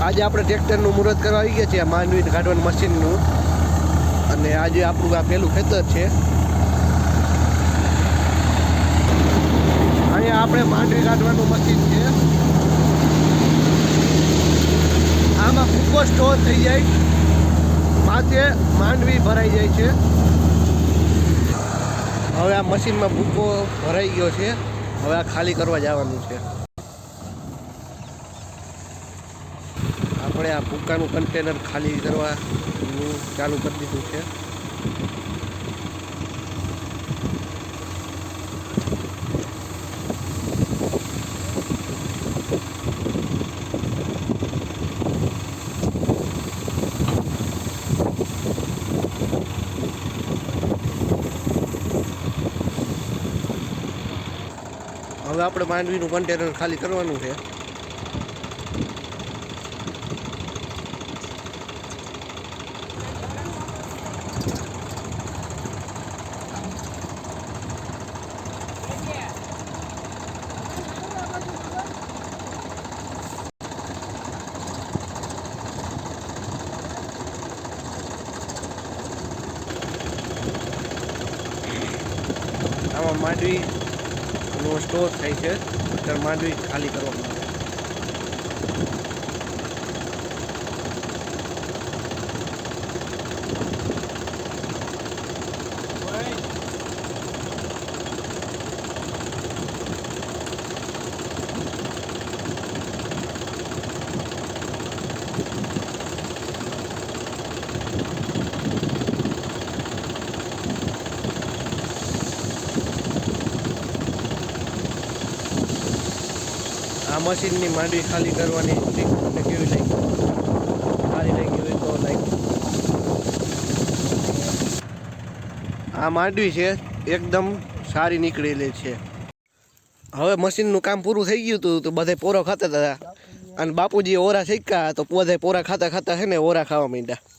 આજે આપણે ટ્રેક્ટરનું મુહૂર્ત કરવા આવી ગયા છીએ માંડવી કાઢવાનું મશીનનું અને આજે આપણું આ પહેલું ખેતર છે અહીંયા આપણે માંડવી કાઢવાનું મશીન છે આમાં ભૂકો સ્ટોર થઈ જાય માથે માંડવી ભરાઈ જાય છે હવે આ મશીનમાં ભૂકો ભરાઈ ગયો છે હવે આ ખાલી કરવા જવાનું છે આપણે આ ભૂકાનું કન્ટેનર ખાલી કરવાનું ચાલુ કરી દીધું છે હવે આપણે માંડવીનું કન્ટેનર ખાલી કરવાનું છે આમાં માંડવી નો સ્ટોર થાય છે ત્યારે માંડવી ખાલી કરવામાં આવે આ મશીનની માંડવી ખાલી કરવાની ટ્રીક તમને કેવી લાગી સારી લાગી હોય તો લાઈક આ માંડવી છે એકદમ સારી નીકળેલી છે હવે મશીનનું કામ પૂરું થઈ ગયું હતું તો બધા પોરો ખાતા હતા અને બાપુજી ઓરા શીખ્યા તો બધા પોરા ખાતા ખાતા છે ને ઓરા ખાવા માંડ્યા